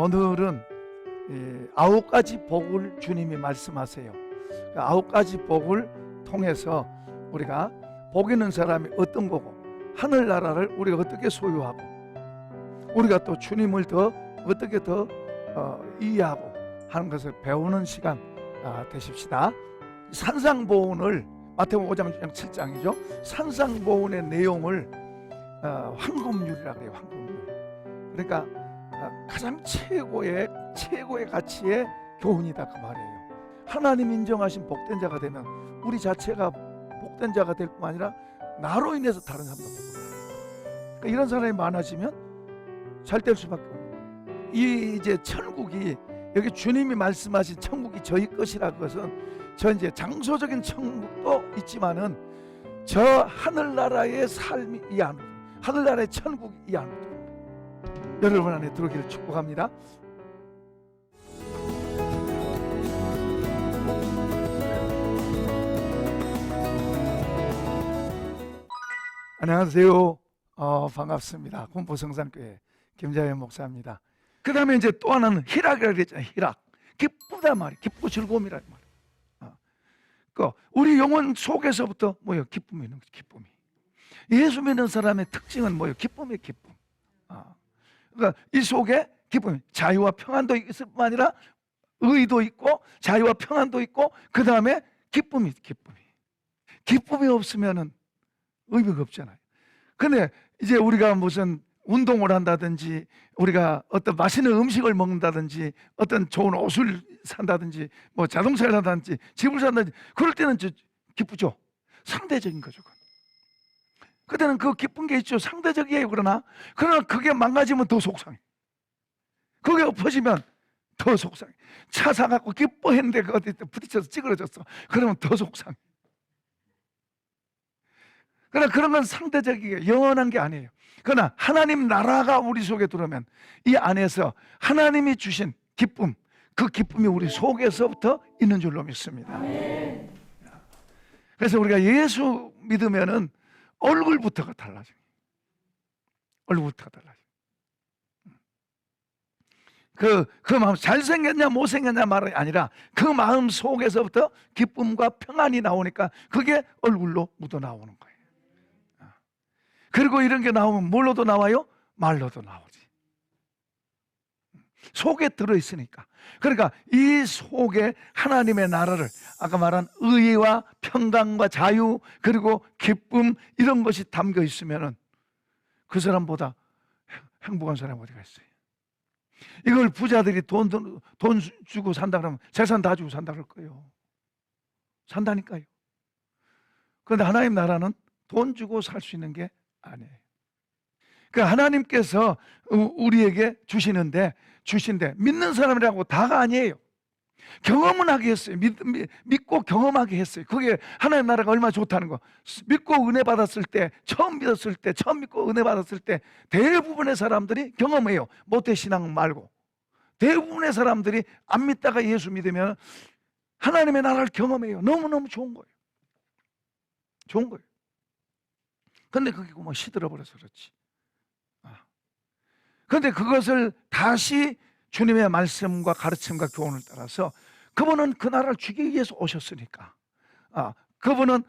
오늘은 9가지 복을 주님이 말씀하세요. 9가지 복을 통해서 우리가 복 있는 사람이 어떤 거고, 하늘나라를 우리가 어떻게 소유하고, 우리가 또 주님을 어떻게 이해하고 하는 것을 배우는 시간 되십시다. 산상보훈을 마태복음 5장 7장이죠. 산상보훈의 내용을 황금률이라고 해요. 황금률. 그러니까 가장 최고의 가치의 교훈이다 그 말이에요. 하나님 인정하신 복된 자가 되면 우리 자체가 복된 자가 될 뿐만 아니라 나로 인해서 다른 사람도 복을 받아요. 그러니까 이런 사람이 많아지면 잘 될 수밖에 없는 거예요. 이제 천국이, 여기 주님이 말씀하신 천국이 저희 것이라 것은 저 이제 장소적인 천국도 있지만은 저 하늘나라의 삶이 이 안으로, 하늘나라의 천국이 이 안으로 들어옵니다. 여러분 안에 들어오기를 축복합니다. 안녕하세요. 반갑습니다. 군포성산교회 김자현 목사입니다. 그 다음에 이제 또 하나는 희락이라고 그랬잖아요. 희락. 기쁘다 말이에요. 기쁘고 즐거움이란 말이에요. 우리 영혼 속에서부터 뭐예요? 기쁨이 있는 거죠. 기쁨이. 예수 믿는 사람의 특징은 뭐예요? 기쁨이에요. 기쁨. 그러니까 이 속에 기쁨이, 자유와 평안도 있을 뿐만 아니라 의도 있고 자유와 평안도 있고, 그 다음에 기쁨이. 기쁨이 없으면은 의미가 없잖아요. 근데 이제 우리가 무슨 운동을 한다든지, 우리가 어떤 맛있는 음식을 먹는다든지, 어떤 좋은 옷을 산다든지, 뭐 자동차를 산다든지, 집을 산다든지, 그럴 때는 기쁘죠. 상대적인 거죠. 그때는 그 기쁜 게 있죠. 상대적이에요. 그러나 그게 망가지면 더 속상해. 그게 엎어지면 더 속상해. 차 사갖고 기뻐했는데 어디 부딪혀서 찌그러졌어. 그러면 더 속상해. 그러나 그런 건 상대적이게 영원한 게 아니에요. 그러나 하나님 나라가 우리 속에 들어오면 이 안에서 하나님이 주신 기쁨, 그 기쁨이 우리 속에서부터 있는 줄로 믿습니다. 그래서 우리가 예수 믿으면은 얼굴부터가 달라져요. 얼굴부터가 달라져요. 그 마음, 잘생겼냐 못생겼냐 말이 아니라 그 마음 속에서부터 기쁨과 평안이 나오니까 그게 얼굴로 묻어 나오는 거예요. 그리고 이런 게 나오면 뭘로도 나와요? 말로도 나오지. 속에 들어있으니까. 그러니까 이 속에 하나님의 나라를, 아까 말한 의와 평강과 자유 그리고 기쁨, 이런 것이 담겨 있으면은 그 사람보다 행복한 사람이 어디가 있어요? 이걸 부자들이 돈 주고 산다 그러면 재산 다 주고 산다 그럴 거예요. 산다니까요. 그런데 하나님 나라는 돈 주고 살 수 있는 게 아니에요. 그러니까 하나님께서 우리에게 주신데 믿는 사람이라고 다가 아니에요. 경험은 하게 했어요. 믿고 경험하게 했어요. 그게 하나님 나라가 얼마나 좋다는 거. 믿고 은혜 받았을 때, 처음 믿었을 때, 처음 믿고 은혜 받았을 때 대부분의 사람들이 경험해요. 모태신앙 말고 대부분의 사람들이 안 믿다가 예수 믿으면 하나님의 나라를 경험해요. 너무너무 좋은 거예요. 좋은 거예요. 근데 그게 뭐 시들어버려서 그렇지. 그런데 그것을 다시 주님의 말씀과 가르침과 교훈을 따라서, 그분은 그 나라를 주기 위해서 오셨으니까, 그분은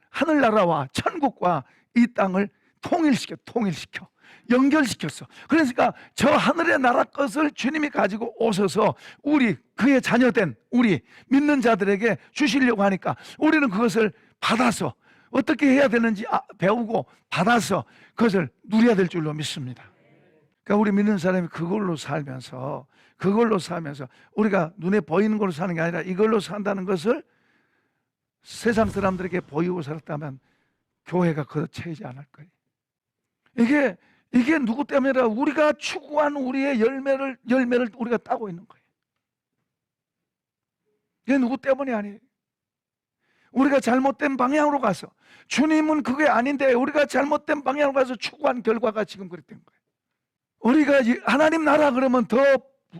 하늘나라와 천국과 이 땅을 통일시켜 연결시켰어. 그러니까 저 하늘의 나라 것을 주님이 가지고 오셔서 그의 자녀된 우리 믿는 자들에게 주시려고 하니까 우리는 그것을 받아서 어떻게 해야 되는지 배우고 받아서 그것을 누려야 될 줄로 믿습니다. 그러니까 우리 믿는 사람이 그걸로 살면서 우리가 눈에 보이는 걸로 사는 게 아니라 이걸로 산다는 것을 세상 사람들에게 보이고 살았다면 교회가 걷어차이지 않을 거예요. 이게 누구 때문이라, 우리가 추구한 우리의 열매를 우리가 따고 있는 거예요. 이게 누구 때문이 아니에요. 우리가 잘못된 방향으로 가서, 주님은 그게 아닌데 우리가 잘못된 방향으로 가서 추구한 결과가 지금 그렇게 된 거예요. 우리가 하나님 나라 그러면 더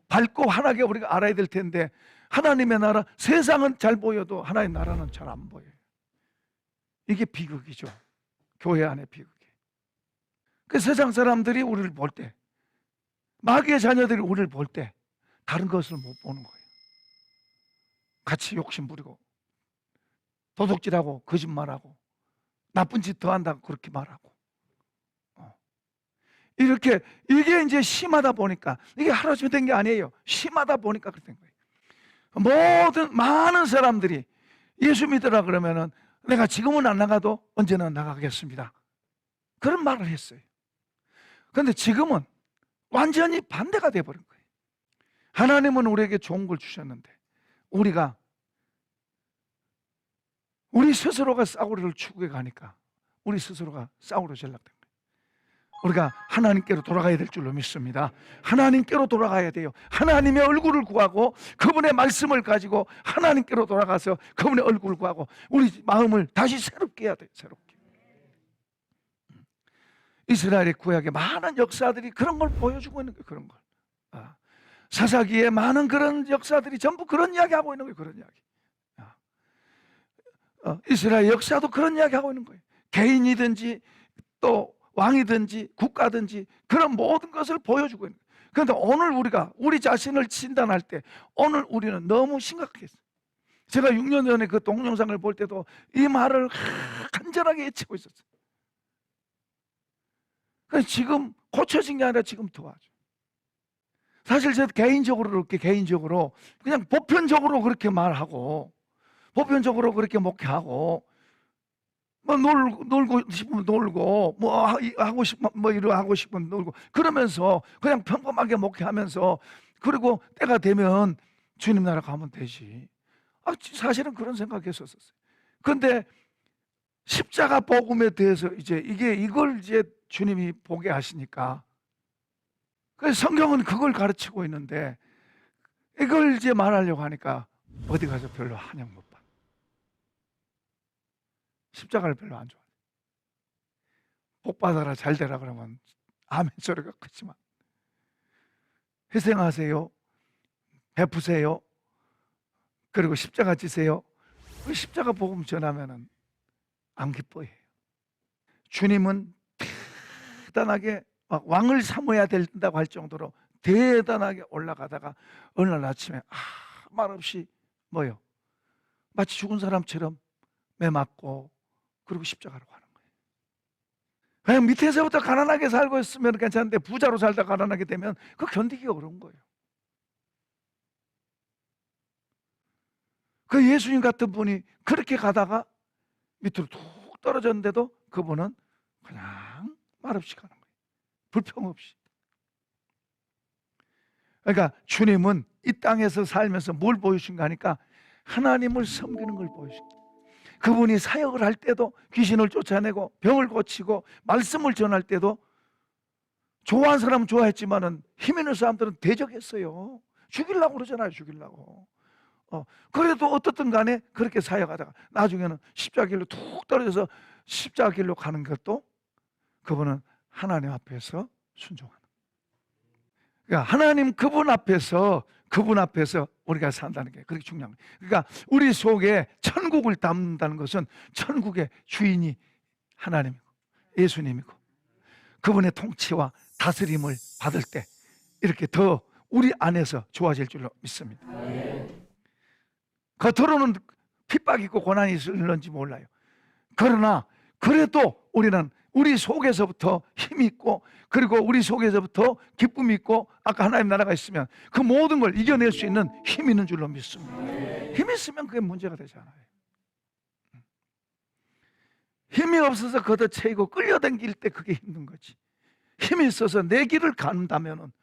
밝고 환하게 우리가 알아야 될 텐데, 하나님의 나라, 세상은 잘 보여도 하나님 나라는 잘 안 보여요. 이게 비극이죠. 교회 안의 비극이. 그 세상 사람들이 우리를 볼 때 마귀의 자녀들이 우리를 볼 때 다른 것을 못 보는 거예요. 같이 욕심 부리고 도둑질하고 거짓말하고 나쁜 짓 더 한다고 그렇게 말하고 이렇게 이게 이제 심하다 보니까 이게 하루아침에 된 게 아니에요. 심하다 보니까 그렇게 된 거예요. 많은 사람들이 예수 믿으라 그러면은 내가 지금은 안 나가도 언제는 나가겠습니다. 그런 말을 했어요. 그런데 지금은 완전히 반대가 돼버린 거예요. 하나님은 우리에게 좋은 걸 주셨는데 우리 스스로가 싸우리를 추구해 가니까 우리 스스로가 싸우려 전락된 거예요. 우리가 하나님께로 돌아가야 될 줄로 믿습니다. 하나님께로 돌아가야 돼요. 하나님의 얼굴을 구하고 그분의 말씀을 가지고 하나님께로 돌아가서 그분의 얼굴을 구하고 우리 마음을 다시 새롭게 해야 돼요. 새롭게. 이스라엘의 구약의 많은 역사들이 그런 걸 보여주고 있는 거예요. 그런 걸. 사사기의 많은 그런 역사들이 전부 그런 이야기하고 있는 거예요. 그런 이야기. 이스라엘 역사도 그런 이야기하고 있는 거예요. 개인이든지 또 왕이든지 국가든지 그런 모든 것을 보여주고 있는 거예요. 그런데 오늘 우리가 우리 자신을 진단할 때 오늘 우리는 너무 심각했어요. 제가 6년 전에 그 동영상을 볼 때도 이 말을 간절하게 외치고 있었어요. 그래서 지금 고쳐진 게 아니라 지금 더 하죠. 사실 저도 개인적으로 그냥 보편적으로 그렇게 말하고 보편적으로 그렇게 목회하고 뭐 놀고 싶으면 놀고 뭐 하고 싶으면 뭐 이러 하고 싶으면 놀고 그러면서 그냥 평범하게 목회하면서 그리고 때가 되면 주님 나라 가면 되지. 사실은 그런 생각했었어요. 그런데 십자가 복음에 대해서 이걸 이제 주님이 보게 하시니까 그래서 성경은 그걸 가르치고 있는데 이걸 이제 말하려고 하니까 어디 가서 별로 환영 못 받아. 십자가를 별로 안 좋아해. 복 받아라 잘 되라 그러면 아멘 소리가 크지만 희생하세요, 베푸세요, 그리고 십자가 지세요. 그 십자가 복음 전하면은 안 기뻐해요. 주님은 대단하게 왕을 삼아야 된다고 할 정도로 대단하게 올라가다가 어느 날 아침에 말없이 마치 죽은 사람처럼 매 맞고 그리고 십자가로 가는 거예요. 그냥 밑에서부터 가난하게 살고 있으면 괜찮은데 부자로 살다 가난하게 되면 그거 견디기 어려운 거예요. 그 예수님 같은 분이 그렇게 가다가 밑으로 툭 떨어졌는데도 그분은 그냥 말없이 가는 거예요. 불평 없이. 그러니까 주님은 이 땅에서 살면서 뭘 보여주신가 하니까 하나님을 섬기는 걸 보여주십니다. 그분이 사역을 할 때도 귀신을 쫓아내고 병을 고치고 말씀을 전할 때도 좋아하는 사람은 좋아했지만은 힘 있는 사람들은 대적했어요. 죽이려고 그러잖아요. 죽이려고. 그래도 어떻든 간에 그렇게 사역하다가 나중에는 십자가 길로 툭 떨어져서 십자가 길로 가는 것도 그분은 하나님 앞에서 순종하는 거예요. 그러니까 하나님 그분 앞에서 우리가 산다는 게 그렇게 중요한 거예요. 그러니까 우리 속에 천국을 담는다는 것은 천국의 주인이 하나님이고 예수님이고 그분의 통치와 다스림을 받을 때 이렇게 더 우리 안에서 좋아질 줄로 믿습니다. 겉으로는 핍박이 있고 고난이 있을는지 몰라요. 그러나 그래도 우리는 우리 속에서부터 힘이 있고 그리고 우리 속에서부터 기쁨이 있고 아까 하나님 나라가 있으면 그 모든 걸 이겨낼 수 있는 힘이 있는 줄로 믿습니다. 힘이 있으면 그게 문제가 되지 않아요. 힘이 없어서 걷어채이고 끌려당길 때 그게 힘든 거지. 힘이 있어서 내 길을 간다면은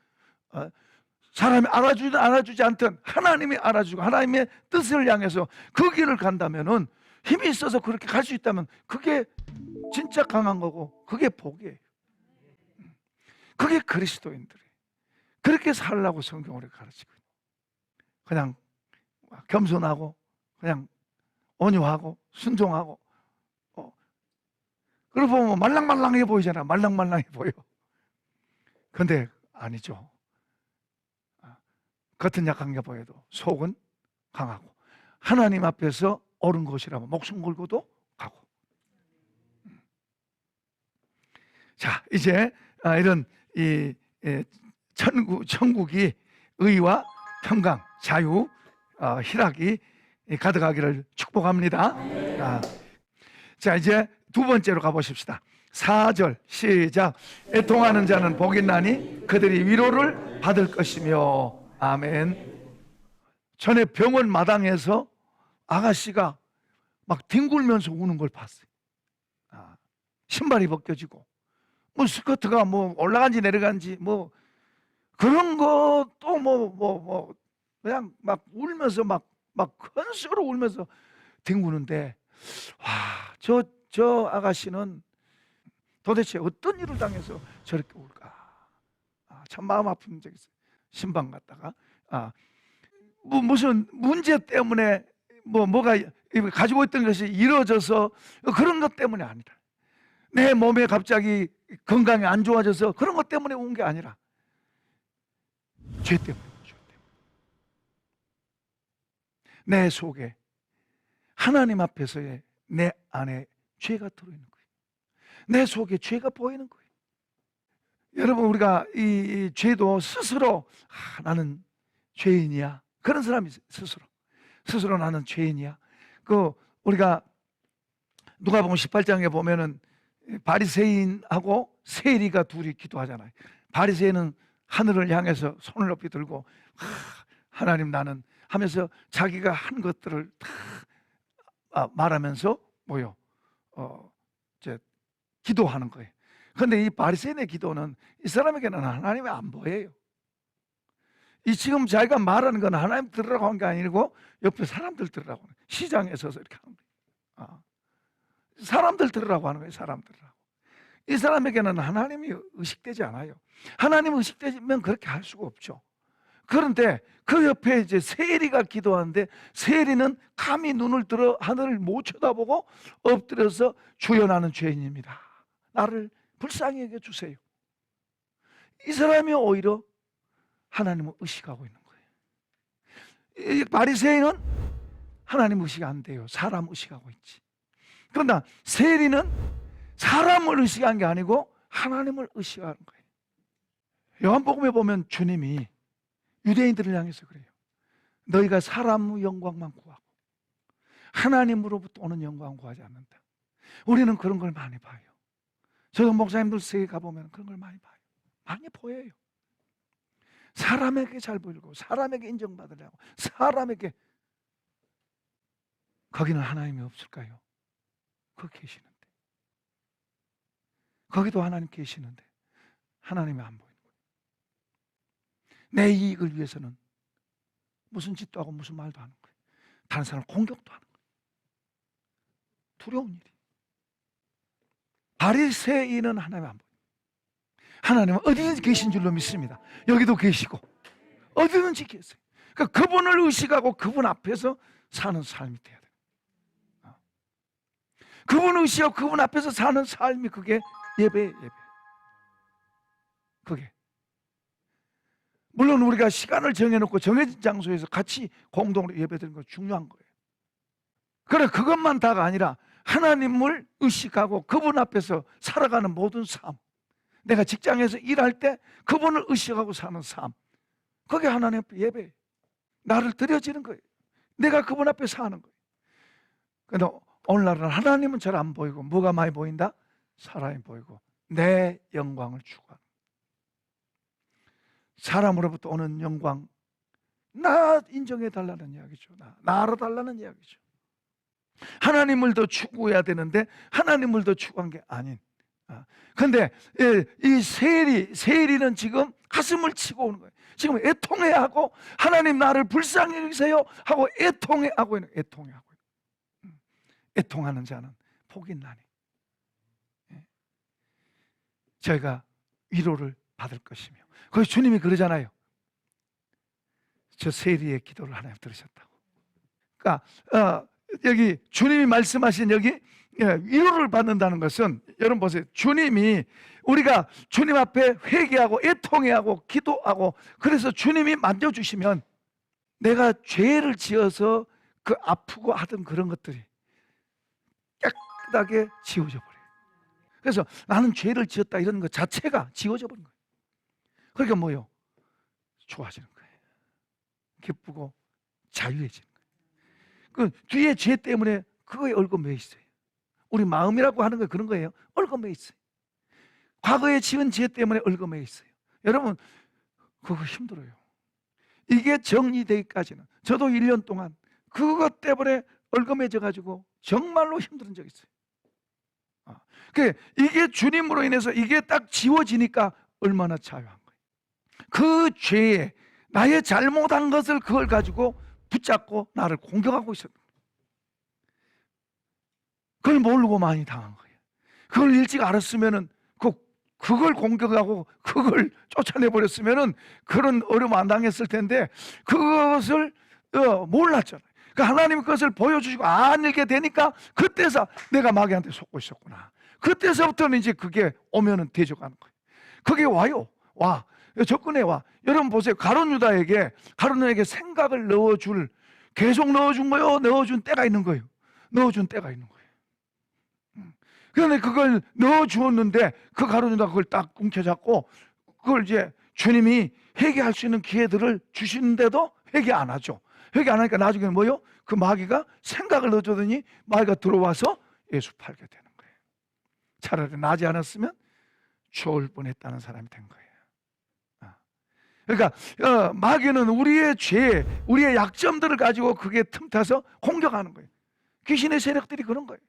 사람이 알아주든 알아주지 않든 하나님이 알아주고 하나님의 뜻을 향해서 그 길을 간다면은 힘이 있어서 그렇게 갈 수 있다면 그게 진짜 강한 거고 그게 복이에요. 그게 그리스도인들이 그렇게 살라고 성경으로 가르치고 그냥 겸손하고 그냥 온유하고 순종하고 그러고 보면 말랑말랑해 보이잖아. 말랑말랑해 보여. 근데 아니죠. 겉은 약한 게 보여도 속은 강하고 하나님 앞에서 옳은 것이라면 목숨 걸고도 가고. 자, 이제 이런 천국이 의와 평강, 자유, 희락이 가득하기를 축복합니다. 자, 이제 두 번째로 가보십시다. 4절 시작. 애통하는 자는 복이 나니 그들이 위로를 받을 것이며. 아멘. 전에 병원 마당에서 아가씨가 막 뒹굴면서 우는 걸 봤어요. 신발이 벗겨지고 뭐 스커트가 뭐 올라간지 내려간지 뭐 그런 것도 뭐 그냥 막 울면서 막 큰 소리로 울면서 뒹구는데, 와, 저 아가씨는 도대체 어떤 일을 당해서 저렇게 울까? 참 마음 아픈 적이 있어요. 신방 갔다가 뭐 무슨 문제 때문에 뭐가 가지고 있던 것이 이루어져서 그런 것 때문이 아니라, 내 몸에 갑자기 건강이 안 좋아져서 그런 것 때문에 온 게 아니라 죄 때문에. 내 속에 하나님 앞에서의 내 안에 죄가 들어있는 거예요. 내 속에 죄가 보이는 거예요. 여러분, 우리가 이 죄도 스스로 나는 죄인이야, 그런 사람이 스스로 나는 죄인이야. 우리가 누가복음 18장에 보면은 바리새인하고 세리가 둘이 기도하잖아요. 바리새인은 하늘을 향해서 손을 높이 들고 하나님 나는 하면서 자기가 한 것들을 다 말하면서 이제 기도하는 거예요. 그런데 이 바리새인의 기도는 이 사람에게는 하나님이 안 보여요. 이 지금 자기가 말하는 건 하나님 들으라고 한 게 아니고 옆에 사람들 들으라고 하는 거예요. 시장에 서서 이렇게 하는 거예요. 사람들 들으라고 하는 거예요. 사람 들으라고. 이 사람에게는 하나님이 의식되지 않아요. 하나님 의식되면 그렇게 할 수가 없죠. 그런데 그 옆에 이제 세리가 기도하는데, 세리는 감히 눈을 들어 하늘을 못 쳐다보고 엎드려서 주여 나는 죄인입니다, 나를 불쌍히 여겨 주세요. 이 사람이 오히려 하나님을 의식하고 있는 거예요. 이 바리새인은 하나님 의식 안 돼요. 사람 의식하고 있지. 그러나 세리는 사람을 의식한 게 아니고 하나님을 의식하는 거예요. 요한복음에 보면 주님이 유대인들을 향해서 그래요. 너희가 사람의 영광만 구하고 하나님으로부터 오는 영광 구하지 않는다. 우리는 그런 걸 많이 봐요. 저도 목사님들 세계 가보면 그런 걸 많이 봐요. 많이 보여요. 사람에게 잘 보이고 사람에게 인정받으려고, 사람에게. 거기는 하나님이 없을까요? 거기 계시는데. 거기도 하나님 계시는데 하나님이 안 보이는 거예요. 내 이익을 위해서는 무슨 짓도 하고 무슨 말도 하는 거예요. 다른 사람을 공격도 하는 거예요. 두려운 일이. 바리새인은 하나님 안 보여요. 하나님은 어디든지 계신 줄로 믿습니다. 여기도 계시고 어디든지 계세요. 그러니까 그분을 의식하고 그분 앞에서 사는 삶이 돼야 돼요. 그분을 의식하고 그분 앞에서 사는 삶이, 그게 예배예요. 예배. 그게 물론 우리가 시간을 정해놓고 정해진 장소에서 같이 공동으로 예배드리는 건 중요한 거예요. 그래, 그것만 다가 아니라 하나님을 의식하고 그분 앞에서 살아가는 모든 삶, 내가 직장에서 일할 때 그분을 의식하고 사는 삶, 그게 하나님 앞에 예배예요. 나를 드려지는 거예요. 내가 그분 앞에 사는 거예요. 그런데 오늘날은 하나님은 잘 안 보이고 뭐가 많이 보인다? 사람이 보이고 내 영광을 추구하는, 사람으로부터 오는 영광, 나 인정해 달라는 이야기죠. 나 알아달라는 이야기죠. 하나님을 더 추구해야 되는데 하나님을 더 추구한 게 아닌. 그런데 이 세리는 지금 가슴을 치고 오는 거예요. 지금 애통해하고 하나님 나를 불쌍히 여기세요 하고 애통해하고 있는, 애통하는 자는 복이 나니 저희가 위로를 받을 것이며. 그래서 주님이 그러잖아요. 저 세리의 기도를 하나님 들으셨다고. 그러니까 여기 주님이 말씀하신 여기 위로를 받는다는 것은, 여러분 보세요. 주님이, 우리가 주님 앞에 회개하고 애통해하고 기도하고, 그래서 주님이 만져주시면 내가 죄를 지어서 그 아프고 하던 그런 것들이 깨끗하게 지워져 버려요. 그래서 나는 죄를 지었다 이런 것 자체가 지워져 버린 거예요. 그러니까 뭐요? 좋아지는 거예요. 기쁘고 자유해지는 거예요. 그 뒤에 죄 때문에 그거에 얽매여 있어요. 우리 마음이라고 하는 거 그런 거예요. 얽매여 있어요. 과거에 지은 죄 때문에 얽매여 있어요. 여러분 그거 힘들어요. 이게 정리되기까지는 저도 1년 동안 그것 때문에 얽매여져 가지고 정말로 힘든 적이 있어요. 이게 주님으로 인해서 이게 딱 지워지니까 얼마나 자유한 거예요. 그 죄에 나의 잘못한 것을 그걸 가지고 붙잡고 나를 공격하고 있었던 거예요. 그걸 모르고 많이 당한 거예요. 그걸 일찍 알았으면은 그걸 공격하고 그걸 쫓아내버렸으면은 그런 어려움 안 당했을 텐데 그것을 몰랐잖아요. 하나님 그것을 보여주시고 안 읽게 되니까 그때서 내가 마귀한테 속고 있었구나. 그때서부터는 이제 그게 오면은 대적하는 거예요. 그게 와요. 와. 접근해 와. 여러분 보세요. 가룟 유다에게 생각을 계속 넣어준 거예요. 넣어준 때가 있는 거예요. 넣어준 때가 있는 거예요. 그런데 그걸 넣어주었는데 그 가룟 유다가 그걸 딱 움켜잡고 그걸 이제 주님이 회개할 수 있는 기회들을 주시는데도 회개 안 하죠. 회개 안 하니까 나중에 뭐요? 그 마귀가 생각을 넣어주더니 마귀가 들어와서 예수 팔게 되는 거예요. 차라리 나지 않았으면 죽을 뻔했다는 사람이 된 거예요. 그러니까 마귀는 우리의 죄, 우리의 약점들을 가지고 그게 틈타서 공격하는 거예요. 귀신의 세력들이 그런 거예요.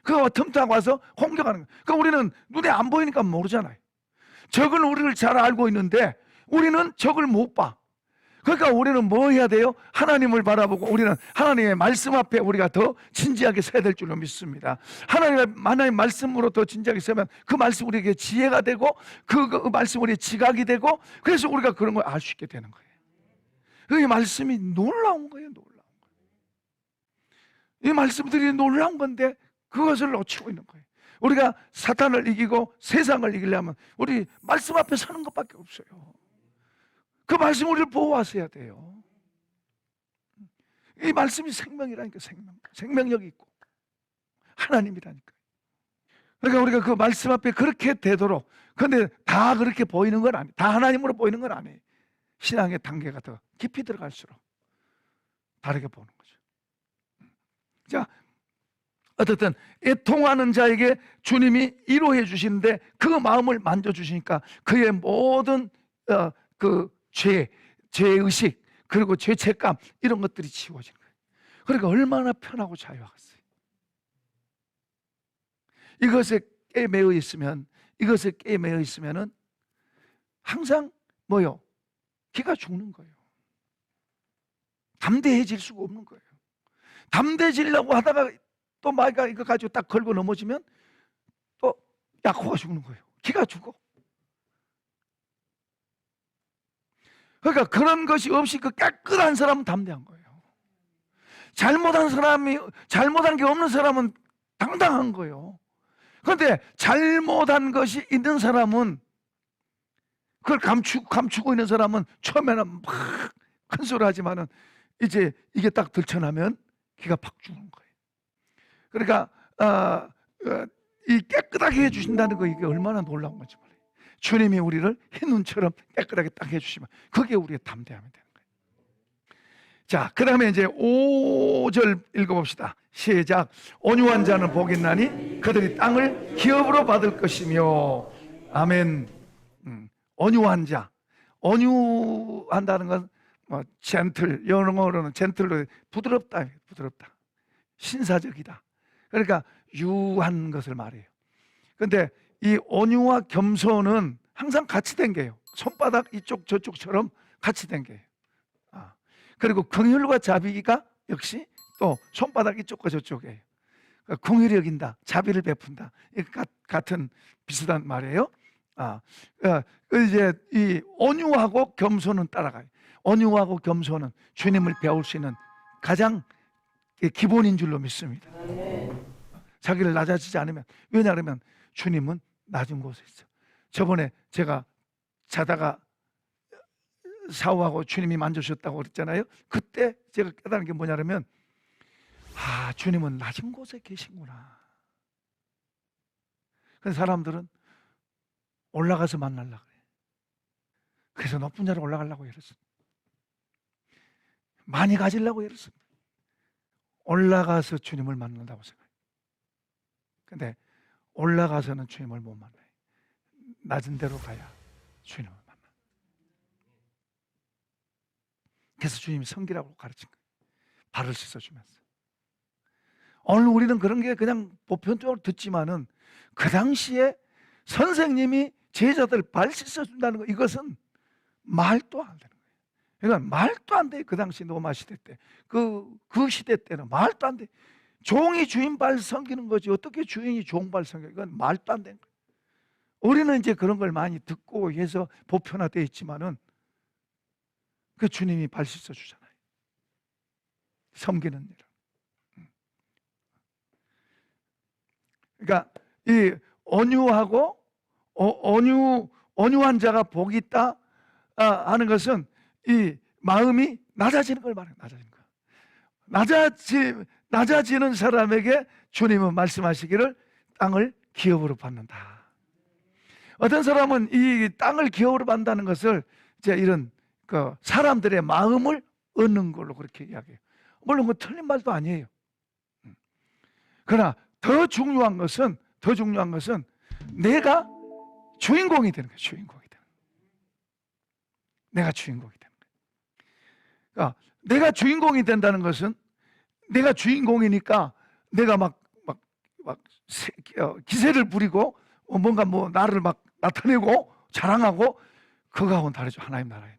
그거 틈타고 와서 공격하는 거예요. 그러니까 우리는 눈에 안 보이니까 모르잖아요. 적은 우리를 잘 알고 있는데 우리는 적을 못 봐. 그러니까 우리는 뭐 해야 돼요? 하나님을 바라보고 우리는 하나님의 말씀 앞에 우리가 더 진지하게 서야 될 줄로 믿습니다. 하나님의 말씀으로 더 진지하게 서면 그 말씀 우리에게 지혜가 되고 그 말씀 우리의 지각이 되고 그래서 우리가 그런 걸 알 수 있게 되는 거예요. 이 말씀이 놀라운 거예요. 놀라운 거예요. 이 말씀들이 놀라운 건데 그것을 놓치고 있는 거예요. 우리가 사탄을 이기고 세상을 이기려면 우리 말씀 앞에 서는 것밖에 없어요. 그 말씀 우리를 보호하셔야 돼요. 이 말씀이 생명이라니까. 생명력이 있고 하나님이라니까. 그러니까 우리가 그 말씀 앞에 그렇게 되도록. 그런데 다 그렇게 보이는 건 아니에요. 다 하나님으로 보이는 건 아니에요. 신앙의 단계가 더 깊이 들어갈수록 다르게 보는 거죠. 자, 어쨌든 애통하는 자에게 주님이 위로해 주시는데 그 마음을 만져주시니까 그의 모든 그 죄의식 그리고 죄책감 이런 것들이 지워지는 거예요. 그러니까 얼마나 편하고 자유하겠어요. 이것에 깨매어 있으면은 항상 뭐요? 기가 죽는 거예요. 담대해질 수가 없는 거예요. 담대해지려고 하다가 또 마귀가 이거 가지고 딱 걸고 넘어지면 또 약호가 죽는 거예요. 기가 죽어. 그러니까 그런 것이 없이 그 깨끗한 사람은 담대한 거예요. 잘못한 게 없는 사람은 당당한 거예요. 그런데 잘못한 것이 있는 사람은 그걸 감추고 있는 사람은 처음에는 막 큰 소리 하지만은 이제 이게 딱 들춰나면 기가 팍 죽는 거예요. 그러니까 이 깨끗하게 해주신다는 거 이게 얼마나 놀라운 건지 몰라요. 주님이 우리를 흰 눈처럼 깨끗하게 딱 해주시면 그게 우리의 담대함이 되는 거예요. 자, 그 다음에 이제 5절 읽어봅시다. 시작. 온유한 자는 복이 있나니 그들이 땅을 기업으로 받을 것이며. 아멘. 온유한 자. 온유한다는 건 뭐 젠틀, 영어로는 젠틀로 부드럽다. 신사적이다. 그러니까 유한 것을 말해요. 그런데 이 온유와 겸손은 항상 같이 댕겨요. 손바닥 이쪽 저쪽처럼 같이 댕겨요. 그리고 긍휼과 자비가 역시 또 손바닥 이쪽과 저쪽이에요. 그러니까 긍휼히 여긴다, 자비를 베푼다. 같은 비슷한 말이에요. 이제 이 온유하고 겸손은 따라가요. 온유하고 겸손은 주님을 배울 수 있는 가장 기본인 줄로 믿습니다. 자기를 낮아지지 않으면. 왜냐하면 주님은 낮은 곳에 있어요. 저번에 제가 자다가 샤워하고 주님이 만져주셨다고 그랬잖아요. 그때 제가 깨달은 게 뭐냐면 주님은 낮은 곳에 계시구나. 그래서 사람들은 올라가서 만나려고 그래요. 그래서 높은 자로 올라가려고 열었습니다. 많이 가지려고 열었습니다. 올라가서 주님을 만난다고 생각해요. 근데 올라가서는 주님을 못 만나요. 낮은 데로 가야 주님을 만나. 그래서 주님이 성기라고 가르친 거예요. 발을 씻어주면서. 오늘 우리는 그런 게 그냥 보편적으로 듣지만은 그 당시에 선생님이 제자들 발 씻어준다는 거, 이것은 말도 안 되는 거예요. 그러니까 말도 안 돼. 그 당시 로마 시대 때, 그 시대 때는 말도 안 돼. 종이 주인 발 섬기는 거지 어떻게 주인이 종 발 섬겨? 이건 말도 안 되는 거예요. 우리는 이제 그런 걸 많이 듣고 해서 보편화되어 있지만은 그 주님이 발 씻어 주잖아요. 섬기는 일. 그러니까 이 온유하고 온유한 자가 복이 있다 하는 것은 이 마음이 낮아지는 걸 말해요. 낮아지는 거. 낮아지는 사람에게 주님은 말씀하시기를 땅을 기업으로 받는다. 어떤 사람은 이 땅을 기업으로 받는다는 것을 이제 이런 그 사람들의 마음을 얻는 걸로 그렇게 이야기해요. 물론 그 틀린 말도 아니에요. 그러나 더 중요한 것은 내가 주인공이 되는 거예요. 주인공이 되는 거예요. 내가 주인공이 되는 거예요. 그러니까 내가 주인공이 된다는 것은 내가 주인공이니까 내가 막 기세를 부리고 뭔가 나를 막 나타내고 자랑하고 그거하고는 다르죠. 하나님 나라에는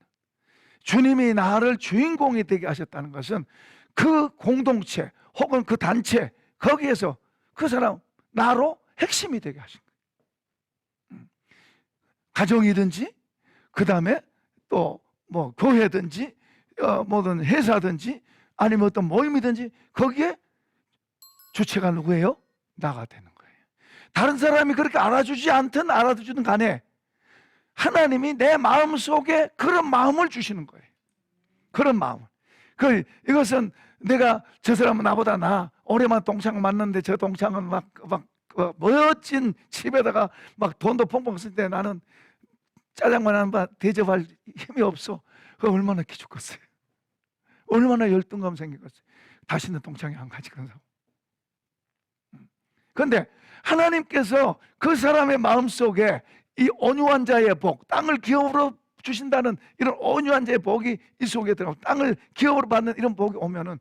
주님이 나를 주인공이 되게 하셨다는 것은 그 공동체 혹은 그 단체 거기에서 그 사람 나로 핵심이 되게 하신 거예요. 가정이든지 그 다음에 또 뭐 교회든지 뭐든 회사든지 아니면 어떤 모임이든지 거기에 주체가 누구예요? 나가 되는 거예요. 다른 사람이 그렇게 알아주지 않든 알아주든 간에 하나님이 내 마음 속에 그런 마음을 주시는 거예요. 그런 마음을. 이것은 내가 저 사람은 나보다 오래만 동창 만났는데 저 동창은 막 멋진 집에다가 막 돈도 펑펑 쓸 때 나는 짜장면 한 번 대접할 힘이 없어. 그거 얼마나 기죽겠어요. 얼마나 열등감 생기겠어요. 다시는 동창회 안 가지 그런 사람. 그런데 하나님께서 그 사람의 마음속에 이 온유한 자의 복, 땅을 기업으로 주신다는 이런 온유한 자의 복이 이 속에 들어가고 땅을 기업으로 받는 이런 복이 오면은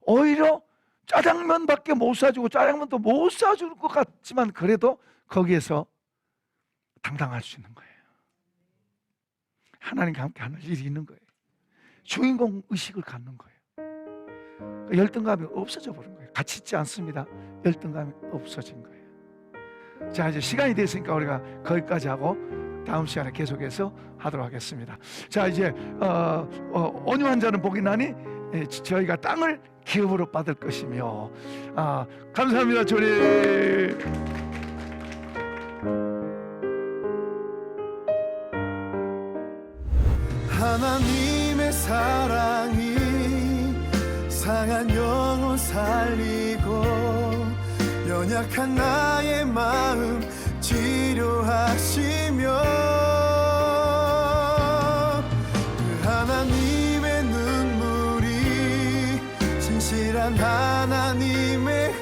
오히려 짜장면밖에 못 사주고 짜장면도 못 사줄 것 같지만 그래도 거기에서 당당할 수 있는 거예요. 하나님과 함께 하는 일이 있는 거예요. 주인공 의식을 갖는 거예요. 열등감이 없어져 버린 거예요. 같이 있지 않습니다. 열등감이 없어진 거예요. 자, 이제 시간이 됐으니까 우리가 거기까지 하고 다음 시간에 계속해서 하도록 하겠습니다. 자, 이제 온유한 자는 복이 나니 저희가 땅을 기업으로 받을 것이며. 감사합니다. 주님. 하나님의 사랑이 상한 영혼 살리고 연약한 나의 마음 치료하시며 그 하나님의 눈물이 진실한 하나님의